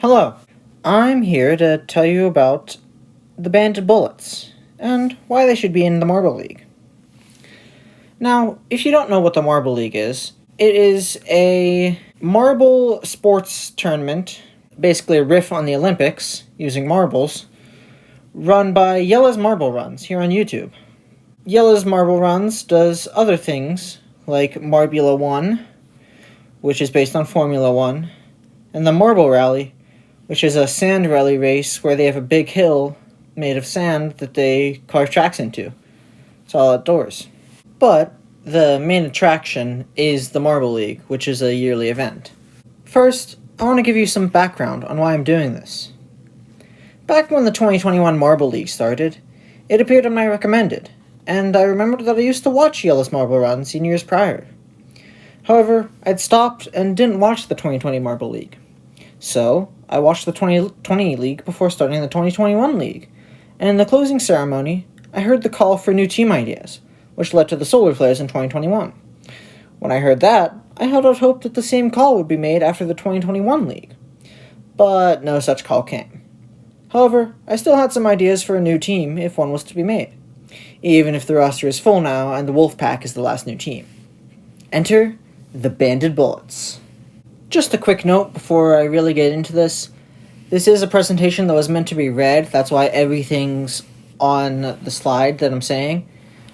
Hello, I'm here to tell you about the Banded Bullets and why they should be in the Marble League. Now, if you don't know what the Marble League is, it is a marble sports tournament, basically a riff on the Olympics, using marbles, run by JellesMarbleRuns here on YouTube. JellesMarbleRuns does other things, like Marbula 1, which is based on Formula 1, and the Marble Rally, which is a sand rally race where they have a big hill made of sand that they carve tracks into. It's all outdoors. But the main attraction is the Marble League, which is a yearly event. First, I want to give you some background on why I'm doing this. Back when the 2021 Marble League started, it appeared on my recommended, and I remembered that I used to watch JellesMarbleRuns in years prior. However, I'd stopped and didn't watch the 2020 Marble League. So, I watched the 2020 League before starting the 2021 League, and in the closing ceremony, I heard the call for new team ideas, which led to the Solar Flares in 2021. When I heard that, I held out hope that the same call would be made after the 2021 League, but no such call came. However, I still had some ideas for a new team if one was to be made, even if the roster is full now and the Wolfpack is the last new team. Enter the Banded Bullets. Just a quick note before I really get into this. This is a presentation that was meant to be read, that's why everything's on the slide that I'm saying.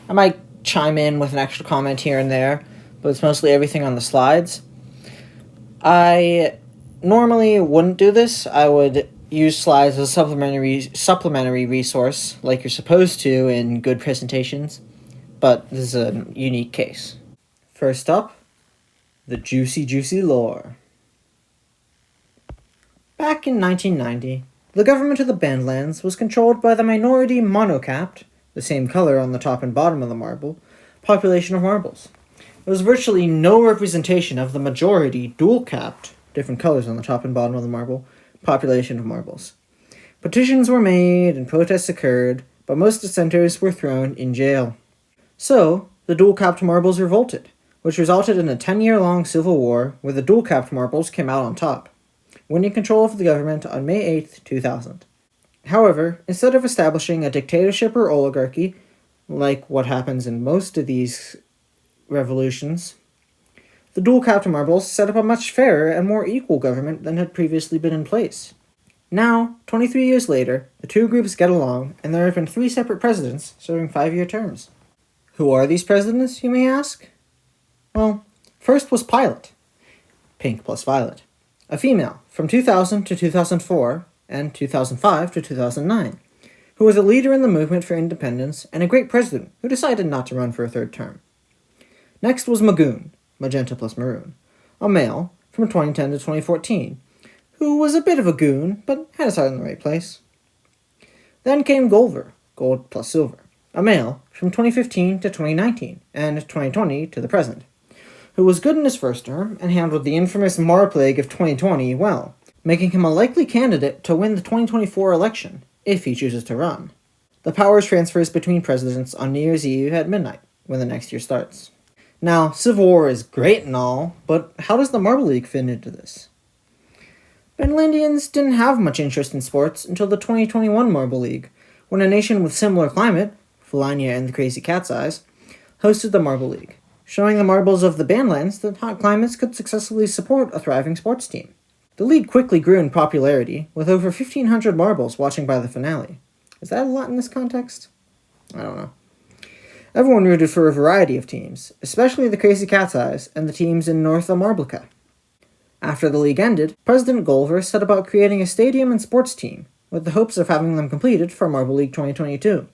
I might chime in with an extra comment here and there, but it's mostly everything on the slides. I normally wouldn't do this. I would use slides as a supplementary resource, like you're supposed to in good presentations, but this is a unique case. First up, the juicy lore. Back in 1990, the government of the Bandlands was controlled by the minority monocapped, the same color on the top and bottom of the marble, population of marbles. There was virtually no representation of the majority dual-capped, different colors on the top and bottom of the marble, population of marbles. Petitions were made and protests occurred, but most dissenters were thrown in jail. So, the dual-capped marbles revolted, which resulted in a 10-year-long civil war where the dual-capped marbles came out on top, winning control of the government on May 8, 2000. However, instead of establishing a dictatorship or oligarchy, like what happens in most of these revolutions, the dual-capped marbles set up a much fairer and more equal government than had previously been in place. Now, 23 years later, the two groups get along, and there have been 3 separate presidents serving 5-year terms. Who are these presidents, you may ask? Well, first was Pilot, pink plus violet, a female from 2000 to 2004 and 2005 to 2009, who was a leader in the movement for independence and a great president who decided not to run for a 3rd term. Next was Magoon, magenta plus maroon, a male from 2010 to 2014, who was a bit of a goon but had his heart in the right place. Then came Golver, gold plus silver, a male from 2015 to 2019 and 2020 to the present, who was good in his first term and handled the infamous Mar Plague of 2020 well, making him a likely candidate to win the 2024 election, if he chooses to run. The power transfers between presidents on New Year's Eve at midnight, when the next year starts. Now, Civil War is great and all, but how does the Marble League fit into this? Bandlandians didn't have much interest in sports until the 2021 Marble League, when a nation with similar climate, Fulania and the Crazy Cat's Eyes, hosted the Marble League, showing the marbles of the Bandlands that hot climates could successfully support a thriving sports team. The league quickly grew in popularity, with over 1,500 marbles watching by the finale. Is that a lot in this context? I don't know. Everyone rooted for a variety of teams, especially the Crazy Cat's Eyes and the teams in North Amarblica. After the league ended, President Golver set about creating a stadium and sports team, with the hopes of having them completed for Marble League 2022.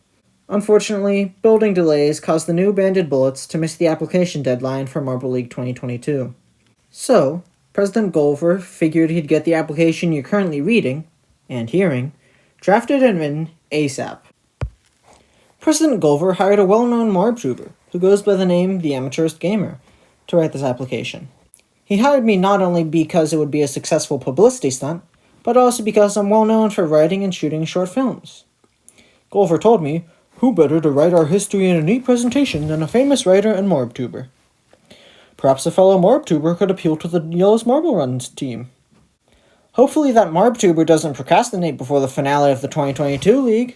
Unfortunately, building delays caused the new Banded Bullets to miss the application deadline for Marble League 2022. So, President Golver figured he'd get the application you're currently reading, and hearing, drafted and written ASAP. President Golver hired a well-known MarbTuber, who goes by the name The Amateurist Gamer, to write this application. He hired me not only because it would be a successful publicity stunt, but also because I'm well known for writing and shooting short films. Golver told me, "Who better to write our history in a neat presentation than a famous writer and MarbTuber? Perhaps a fellow MarbTuber could appeal to the JellesMarbleRuns team." Hopefully that MarbTuber doesn't procrastinate before the finale of the 2022 league.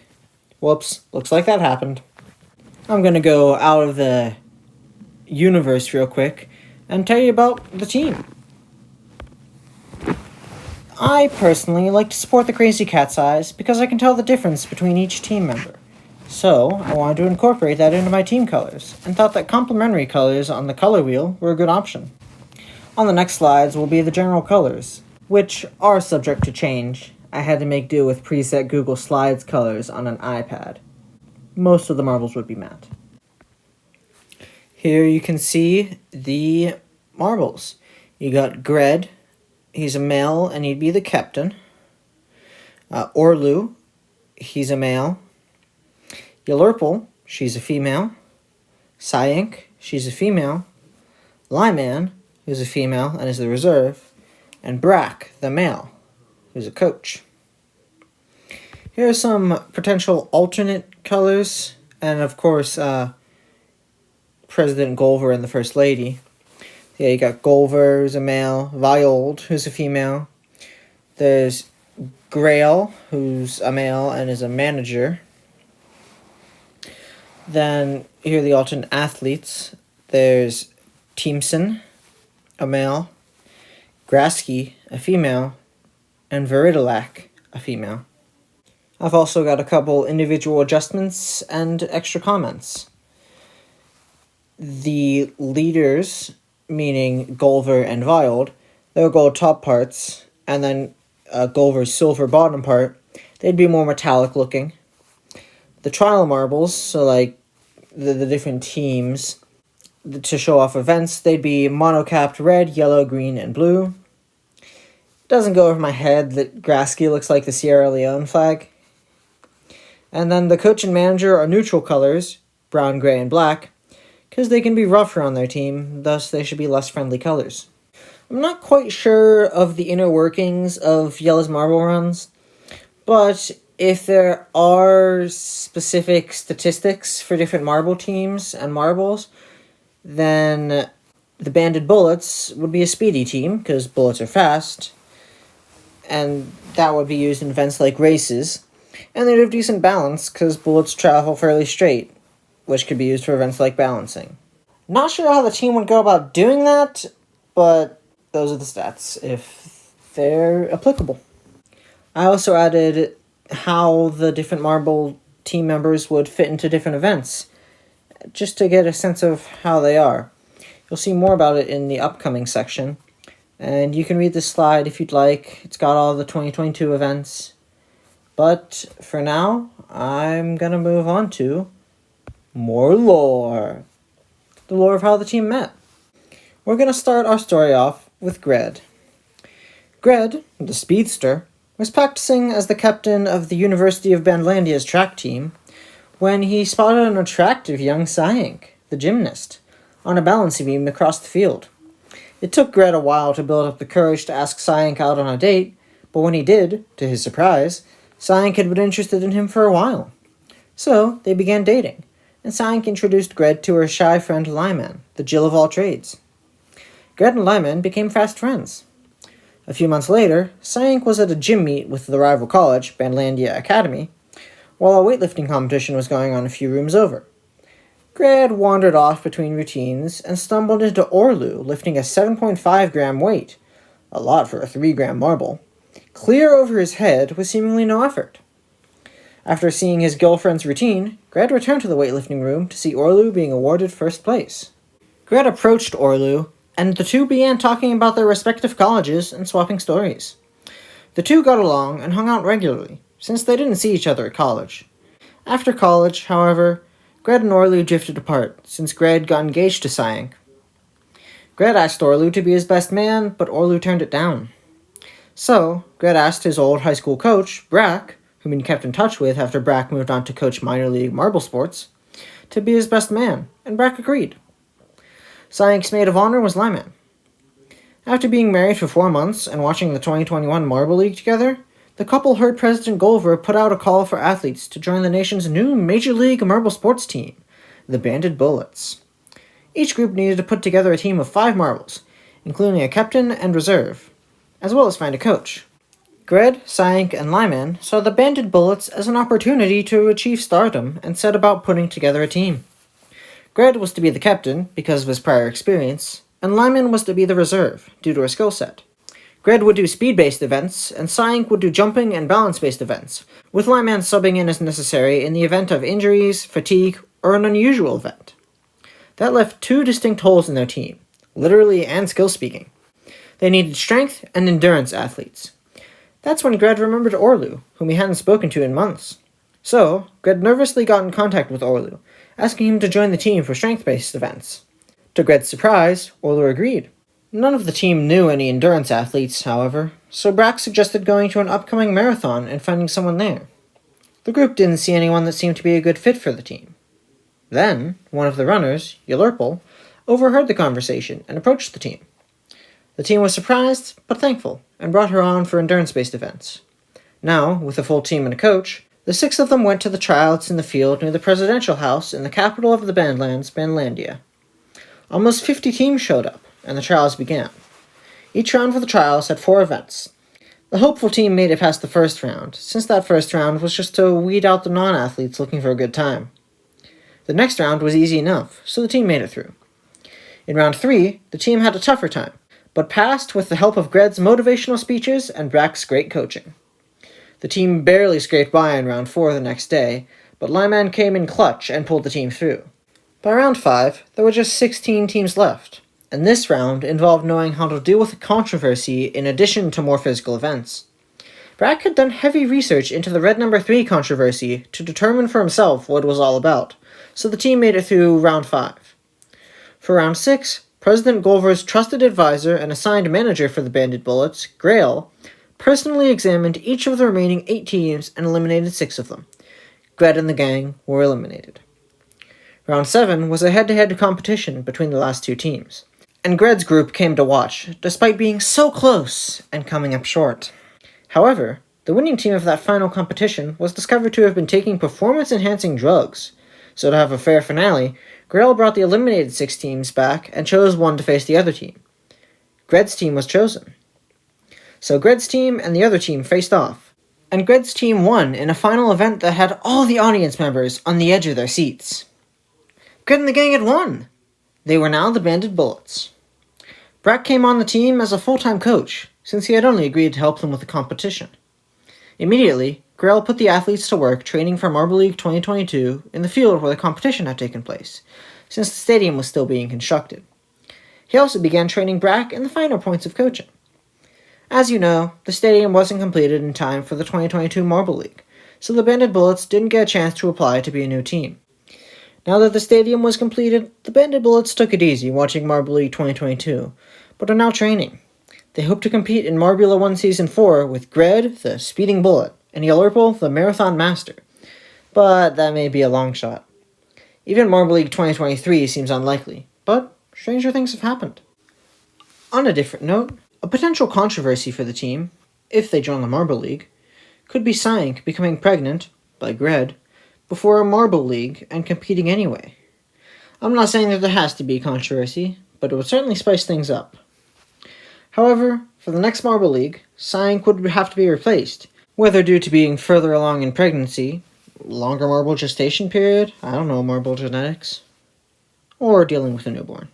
Whoops, looks like that happened. I'm gonna go out of the universe real quick and tell you about the team. I personally like to support the Crazy Cat's Eyes because I can tell the difference between each team member. So, I wanted to incorporate that into my team colors, and thought that complementary colors on the color wheel were a good option. On the next slides will be the general colors, which are subject to change. I had to make do with preset Google Slides colors on an iPad. Most of the marbles would be matte. Here you can see the marbles. You got Gred, he's a male and he'd be the captain. Orlu, he's a male. Yelurple, she's a female. Syank, she's a female. Lyman, who's a female and is the reserve. And Brack, the male, who's a coach. Here are some potential alternate colors, and of course, President Golver and the First Lady. Yeah, you got Golver, who's a male, Viold, who's a female. There's Grail, who's a male and is a manager. Then, here are the alternate athletes. There's Teamson, a male, Grasky, a female, and Viridalac, a female. I've also got a couple individual adjustments and extra comments. The leaders, meaning Golver and Viold, they'll gold top parts, and then Golver's silver bottom part, they'd be more metallic looking. The trial marbles, so like the different teams, to show off events, they'd be monocapped red, yellow, green, and blue. It doesn't go over my head that Grasky looks like the Sierra Leone flag. And then the coach and manager are neutral colors, brown, gray, and black, because they can be rougher on their team, thus they should be less friendly colors. I'm not quite sure of the inner workings of JellesMarbleRuns, but if there are specific statistics for different marble teams and marbles, then the Banded Bullets would be a speedy team, because bullets are fast, and that would be used in events like races, and they'd have decent balance, because bullets travel fairly straight, which could be used for events like balancing. Not sure how the team would go about doing that, but those are the stats, if they're applicable. I also added how the different marble team members would fit into different events, just to get a sense of how they are. You'll see more about it in the upcoming section, and you can read this slide if you'd like. It's got all the 2022 events. But for now, I'm going to move on to more lore. The lore of how the team met. We're going to start our story off with Gred. Gred, the speedster, was practicing as the captain of the University of Bandlandia's track team when he spotted an attractive young Syank, the gymnast, on a balancing beam across the field. It took Gred a while to build up the courage to ask Syank out on a date, but when he did, to his surprise, Syank had been interested in him for a while. So, they began dating, and Syank introduced Gred to her shy friend Lyman, the Jill of all trades. Gred and Lyman became fast friends. A few months later, Syank was at a gym meet with the rival college, Bandlandia Academy, while a weightlifting competition was going on a few rooms over. Gred wandered off between routines and stumbled into Orlu lifting a 7.5 gram weight, a lot for a 3 gram marble, clear over his head with seemingly no effort. After seeing his girlfriend's routine, Gred returned to the weightlifting room to see Orlu being awarded first place. Gred approached Orlu, and the two began talking about their respective colleges and swapping stories. The two got along and hung out regularly, since they didn't see each other at college. After college, however, Gred and Orlu drifted apart, since Gred got engaged to Syank. Gred asked Orlu to be his best man, but Orlu turned it down. So, Gred asked his old high school coach, Brack, whom he kept in touch with after Brack moved on to coach minor league marble sports, to be his best man, and Brack agreed. Syank's maid of honor was Lyman. After being married for 4 months and watching the 2021 Marble League together, the couple heard President Golver put out a call for athletes to join the nation's new Major League marble sports team, the Banded Bullets. Each group needed to put together a team of 5 marbles, including a captain and reserve, as well as find a coach. Gred, Syank, and Lyman saw the Banded Bullets as an opportunity to achieve stardom and set about putting together a team. Gred was to be the captain because of his prior experience, and Lyman was to be the reserve due to her skill set. Gred would do speed-based events, and Syank would do jumping and balance-based events, with Lyman subbing in as necessary in the event of injuries, fatigue, or an unusual event. That left two distinct holes in their team, literally and skill-speaking. They needed strength and endurance athletes. That's when Gred remembered Orlu, whom he hadn't spoken to in months. So, Gred nervously got in contact with Orlu, asking him to join the team for strength-based events. To Gred's surprise, Orlu agreed. None of the team knew any endurance athletes, however, so Brack suggested going to an upcoming marathon and finding someone there. The group didn't see anyone that seemed to be a good fit for the team. Then, one of the runners, Yelurple, overheard the conversation and approached the team. The team was surprised, but thankful, and brought her on for endurance-based events. Now, with a full team and a coach, the 6 of them went to the tryouts in the field near the presidential house in the capital of the Bandlands, Bandlandia. Almost 50 teams showed up, and the trials began. Each round for the trials had 4 events. The hopeful team made it past the first round, since that first round was just to weed out the non-athletes looking for a good time. The next round was easy enough, so the team made it through. In round 3, the team had a tougher time, but passed with the help of Gred's motivational speeches and Brack's great coaching. The team barely scraped by in round 4 the next day, but Lyman came in clutch and pulled the team through. By round 5, there were just 16 teams left, and this round involved knowing how to deal with the controversy in addition to more physical events. Brack had done heavy research into the Red Number 3 controversy to determine for himself what it was all about, so the team made it through round 5. For round 6, President Golver's trusted advisor and assigned manager for the Banded Bullets, Grail, personally examined each of the remaining 8 teams and eliminated 6 of them. Gred and the gang were eliminated. Round 7 was a head-to-head competition between the last 2 teams, and Gred's group came to watch, despite being so close and coming up short. However, the winning team of that final competition was discovered to have been taking performance-enhancing drugs, so to have a fair finale, Grail brought the eliminated 6 teams back and chose one to face the other team. Gred's team was chosen. So Gred's team and the other team faced off, and Gred's team won in a final event that had all the audience members on the edge of their seats. Gred and the gang had won! They were now the Banded Bullets. Brack came on the team as a full-time coach, since he had only agreed to help them with the competition. Immediately, Grail put the athletes to work training for Marble League 2022 in the field where the competition had taken place, since the stadium was still being constructed. He also began training Brack in the finer points of coaching. As you know, the stadium wasn't completed in time for the 2022 Marble League, so the Banded Bullets didn't get a chance to apply to be a new team. Now that the stadium was completed, the Banded Bullets took it easy watching Marble League 2022, but are now training. They hope to compete in Marbula 1 Season 4 with Gred, the Speeding Bullet, and Yelurple, the Marathon Master, but that may be a long shot. Even Marble League 2023 seems unlikely, but stranger things have happened. On a different note, a potential controversy for the team, if they join the Marble League, could be Syank becoming pregnant, by Gred, before a Marble League and competing anyway. I'm not saying that there has to be controversy, but it would certainly spice things up. However, for the next Marble League, Syank would have to be replaced, whether due to being further along in pregnancy, longer marble gestation period, I don't know, marble genetics, or dealing with a newborn.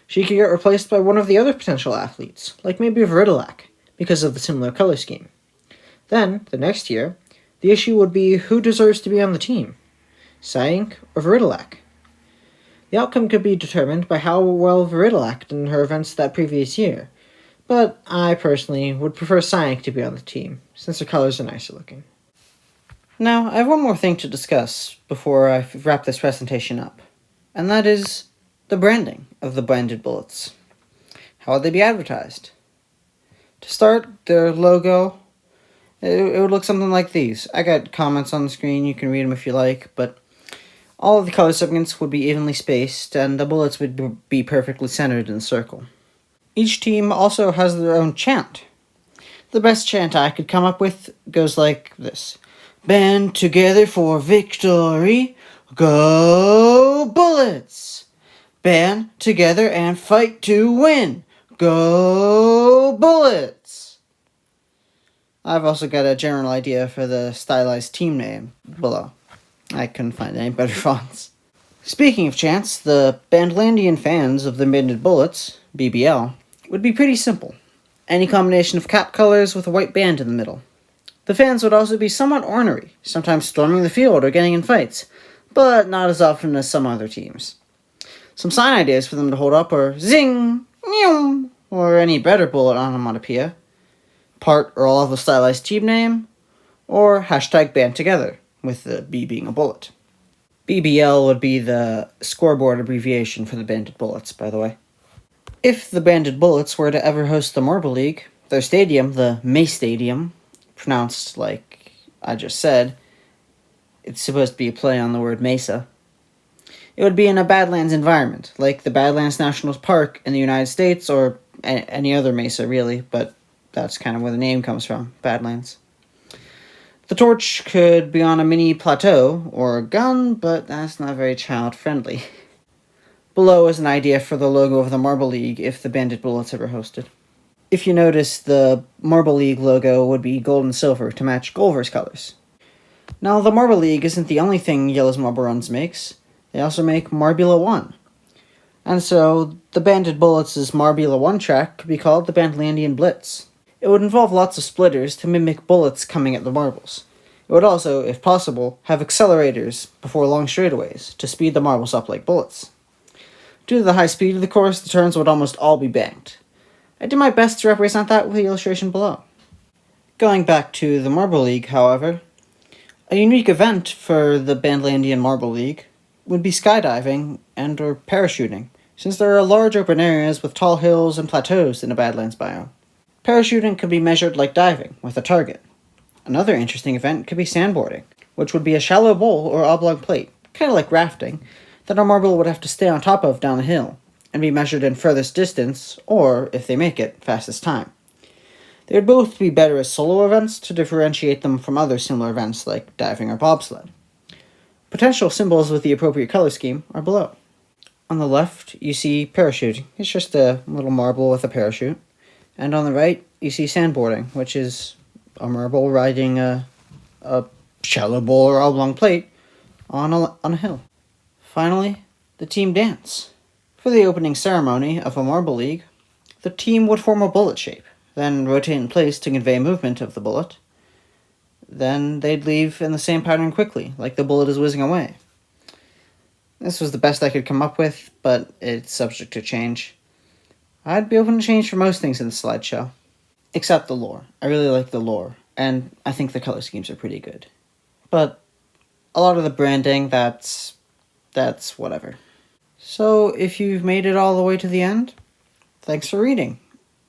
She could get replaced by one of the other potential athletes, like maybe Viridolac, because of the similar color scheme. Then, the next year, the issue would be who deserves to be on the team, Syank or Viridolac. The outcome could be determined by how well Viridolac did in her events that previous year, but I personally would prefer Syank to be on the team, since her colors are nicer looking. Now, I have one more thing to discuss before I wrap this presentation up, and that is the branding of the Banded Bullets. How would they be advertised? To start, their logo, it would look something like these. I got comments on the screen, you can read them if you like, but all of the color segments would be evenly spaced, and the bullets would be perfectly centered in a circle. Each team also has their own chant. The best chant I could come up with goes like this. Band together for victory, go Bullets! Band together and fight to win, go Bullets! I've also got a general idea for the stylized team name below. I couldn't find any better fonts. Speaking of chance, the Bandlandian fans of the Banded Bullets, BBL, would be pretty simple. Any combination of cap colors with a white band in the middle. The fans would also be somewhat ornery, sometimes storming the field or getting in fights, but not as often as some other teams. Some sign ideas for them to hold up are zing, meow, or any better bullet onomatopoeia, part or all of the stylized team name, or hashtag band together, with the B being a bullet. BBL would be the scoreboard abbreviation for the Banded Bullets, by the way. If the Banded Bullets were to ever host the Marble League, their stadium, the May Stadium, pronounced like I just said, it's supposed to be a play on the word Mesa. It would be in a Badlands environment, like the Badlands National Park in the United States, or any other mesa, really, but that's kind of where the name comes from, Badlands. The torch could be on a mini plateau, or a gun, but that's not very child-friendly. Below is an idea for the logo of the Marble League if the Banded Bullets ever hosted. If you notice, the Marble League logo would be gold and silver to match Gulliver's colors. Now, the Marble League isn't the only thing JellesMarbleRuns makes. They also make Marbula 1. And so, the Banded Bullets' Marbula 1 track could be called the Bandlandian Blitz. It would involve lots of splitters to mimic bullets coming at the marbles. It would also, if possible, have accelerators before long straightaways to speed the marbles up like bullets. Due to the high speed of the course, the turns would almost all be banked. I did my best to represent that with the illustration below. Going back to the Marble League, however, a unique event for the Bandlandian Marble League would be skydiving and or parachuting, since there are large open areas with tall hills and plateaus in a Badlands biome. Parachuting could be measured like diving, with a target. Another interesting event could be sandboarding, which would be a shallow bowl or oblong plate, kind of like rafting, that a marble would have to stay on top of down the hill, and be measured in furthest distance, or, if they make it, fastest time. They would both be better as solo events to differentiate them from other similar events like diving or bobsled. Potential symbols with the appropriate color scheme are below. On the left, you see parachuting. It's just a little marble with a parachute. And on the right, you see sandboarding, which is a marble riding a shallow bowl or oblong plate on a hill. Finally, the team dance. For the opening ceremony of a Marble League, the team would form a bullet shape, then rotate in place to convey movement of the bullet. Then they'd leave in the same pattern quickly, like the bullet is whizzing away. This was the best I could come up with, but it's subject to change. I'd be open to change for most things in the slideshow. Except the lore. I really like the lore, and I think the color schemes are pretty good. But a lot of the branding, that's whatever. So, if you've made it all the way to the end, thanks for reading.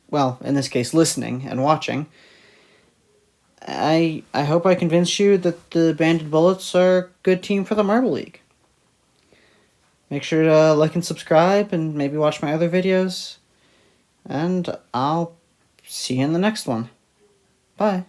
Well, in this case, listening and watching. I hope I convinced you that the Banded Bullets are a good team for the Marble League. Make sure to like and subscribe, and maybe watch my other videos. And I'll see you in the next one. Bye.